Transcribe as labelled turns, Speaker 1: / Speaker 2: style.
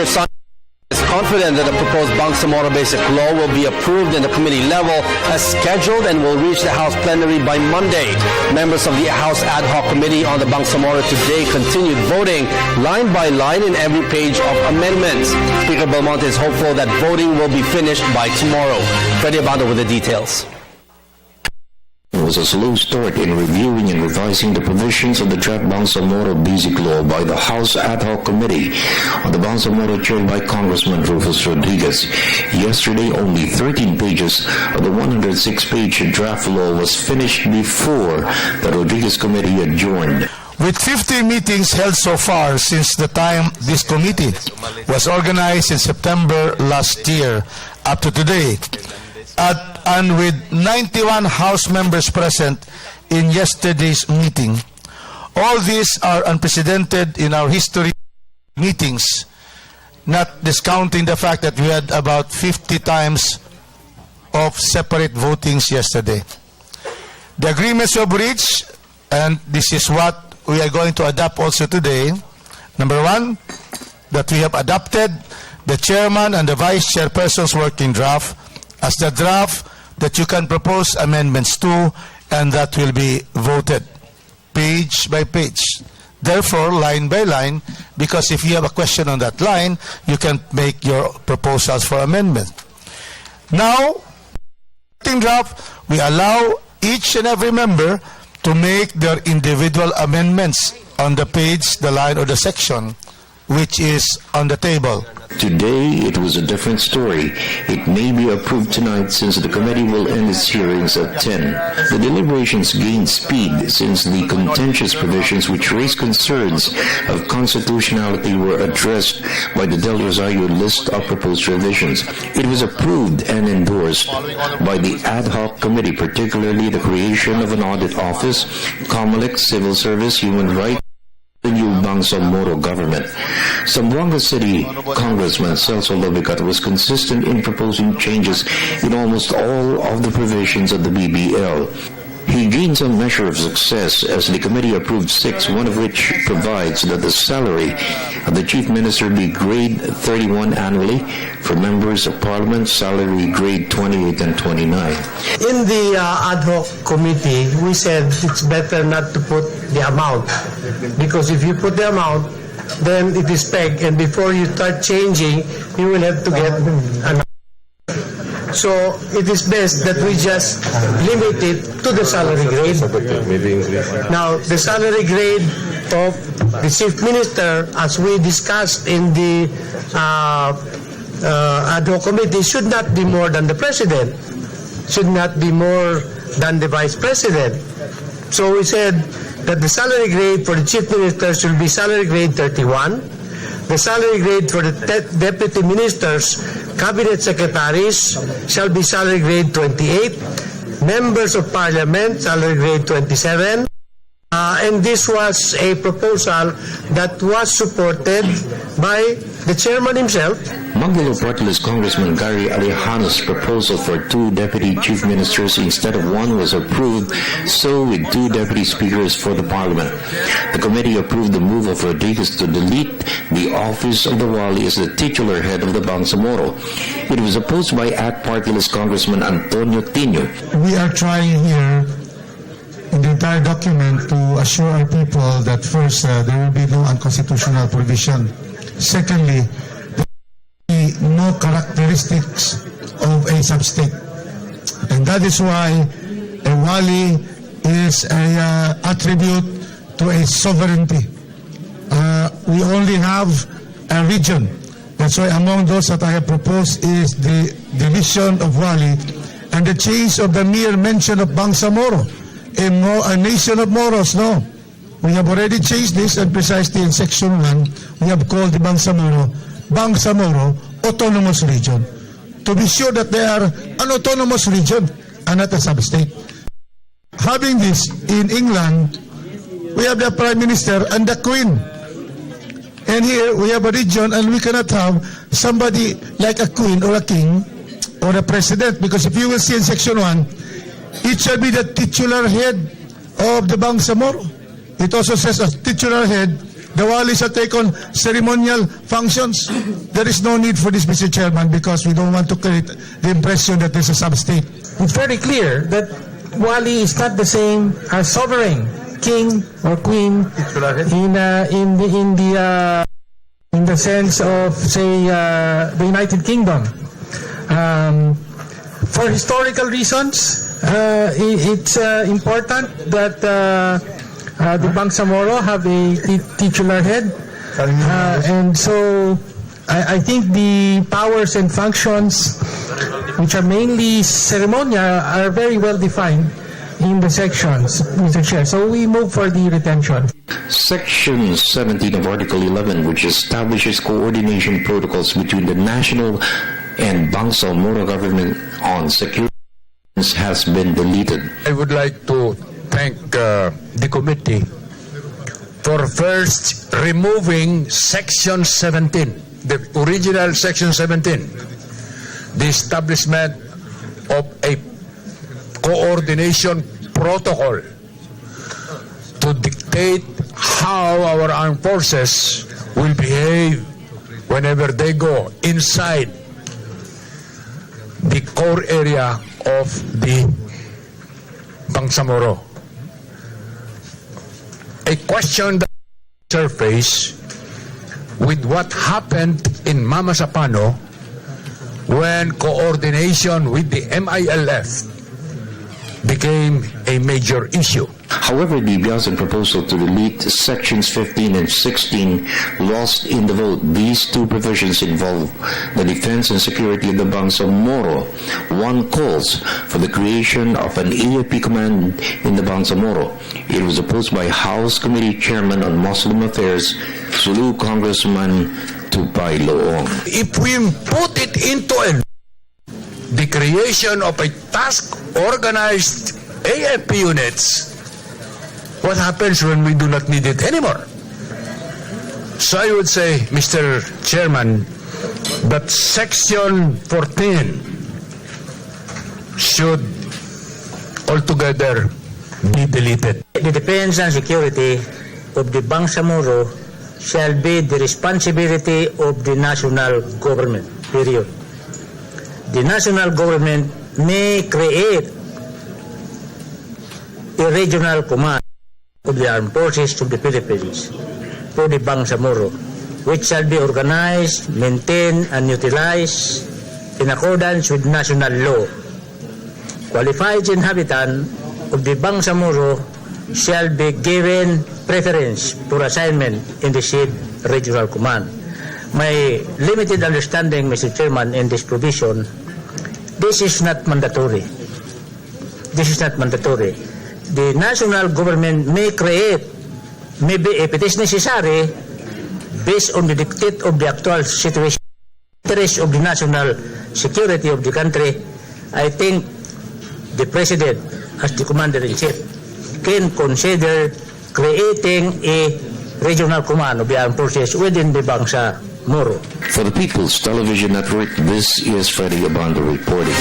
Speaker 1: Speaker Son is confident that the proposed Bangsamoro Basic Law will be approved in the committee level as scheduled and will reach the House plenary by Monday. Members of the House Ad Hoc Committee on the Bangsamoro today continued voting line by line in every page of amendments. Speaker Belmonte is hopeful that voting will be finished by tomorrow. Freddie Abando with the details.
Speaker 2: It was a slow start in reviewing and revising the provisions of the draft Bangsamoro Basic Law by the House Ad Hoc Committee on the Bangsamoro chaired by Congressman Rufus Rodriguez. Yesterday, only 13 pages of the 106-page draft law was finished before the Rodriguez Committee adjourned.
Speaker 3: With 50 meetings held so far since the time this committee was organized in September last year up to today, and with 91 House members present in yesterday's meeting. All these are unprecedented in our history of meetings, not discounting the fact that we had about 50 times of separate votings yesterday. The agreements we have reached, and this is what we are going to adopt also today. Number one, that we have adopted the chairman and the vice chairperson's working draft as the draft that you can propose amendments to, and that will be voted page by page. Therefore, line by line, because if you have a question on that line, you can make your proposals for amendment. Now, in draft, we allow each and every member to make their individual amendments on the page, the line, or the section which is on the table.
Speaker 2: Today, it was a different story. It may be approved tonight since the committee will end its hearings at 10. The deliberations gained speed since the contentious provisions which raised concerns of constitutionality were addressed by the Del Rosario list of proposed revisions. It was approved and endorsed by the ad hoc committee, particularly the creation of an audit office, COMELEC, civil service, human rights, the new Bangsamoro government. Zamboanga City Congressman Celso Lovicat was consistent in proposing changes in almost all of the provisions of the BBL. He gained some measure of success as the committee approved 6, one of which provides that the salary of the Chief Minister be grade 31 annually, for members of Parliament, salary grade 28 and 29.
Speaker 4: In the ad hoc committee, we said it's better not to put the amount, because if you put the amount, then it is pegged, and before you start changing, you will have to get an. So it is best that we just limit it to the salary grade. Now, the salary grade of the Chief Minister, as we discussed in the ad hoc committee, should not be more than the President, should not be more than the Vice President. So we said that the salary grade for the Chief Minister should be salary grade 31. The salary grade for the Deputy Ministers, Cabinet Secretaries, shall be salary grade 28. Members of Parliament, salary grade 27. And this was a proposal that was supported by the chairman himself.
Speaker 2: Magdalo Party List Congressman Gary Alejano's proposal for 2 deputy chief ministers instead of 1 was approved, so with 2 deputy speakers for the parliament. The committee approved the move of Rodriguez to delete the office of the Wali as the titular head of the Bangsamoro. It was opposed by ACT Party List Congressman Antonio Tino.
Speaker 5: We are trying here in the entire document to assure our people that first, there will be no unconstitutional provision. Secondly, there will be no characteristics of a sub-state. And that is why a wali is an attribute to a sovereignty. We only have a region. That's why among those that I have proposed is the division of wali and the change of the mere mention of Bangsamoro. A nation of Moros, no. We have already changed this, and precisely in Section 1, we have called the Bangsamoro Autonomous Region, to be sure that they are an autonomous region and not a sub-state. Having this in England, we have the Prime Minister and the Queen. And here we have a region, and we cannot have somebody like a Queen or a King or a President, because if you will see in Section 1, it shall be the titular head of the Bangsamoro. It also says as titular head The Wali shall take on ceremonial functions. There is no need for this, Mr. Chairman, because we don't want to create the impression that there's a sub-state.
Speaker 4: It's very clear that Wali is not the same as sovereign, king or queen in the sense of, say, the United Kingdom. For historical reasons, it's important that the Bangsamoro have a titular head, and so I think the powers and functions, which are mainly ceremonial, are very well defined in the sections, Mr. Chair. So we move for the retention.
Speaker 2: Section 17 of Article 11, which establishes coordination protocols between the national and Bangsamoro government on security, has been deleted.
Speaker 6: I would like to thank the committee for first removing Section 17, the original Section 17, the establishment of a coordination protocol to dictate how our armed forces will behave whenever they go inside the core area of the Bangsamoro. A question that surfaced with what happened in Mamasapano when coordination with the MILF became a major issue.
Speaker 2: However, the Biazon proposal to delete sections 15 and 16 lost in the vote. These two provisions involve the defense and security of the Bangsamoro. One calls for the creation of an AFP command in the Bangsamoro. It was opposed by House Committee Chairman on Muslim Affairs, Sulu Congressman Tupay Loong.
Speaker 6: If we put it into the creation of a task-organized AFP units, what happens when we do not need it anymore? So I would say, Mr. Chairman, that Section 14 should altogether be deleted.
Speaker 7: The defense and security of the Bangsamoro shall be the responsibility of the national government, period. The national government may create a regional command of the armed forces of the Philippines for the Bangsamoro, which shall be organized, maintained, and utilized in accordance with national law. Qualified inhabitant of the Bangsamoro shall be given preference for assignment in the said regional command. My limited understanding, Mr. Chairman, in this provision, this is not mandatory. This is not mandatory. The national government may create, maybe if it is necessary, based on the dictate of the actual situation, interest of the national security of the country. I think the President, as the Commander-in-Chief, can consider creating a regional command of the armed forces within the Bangsamoro.
Speaker 2: For the People's Television Network, this is Freddie Abando reporting.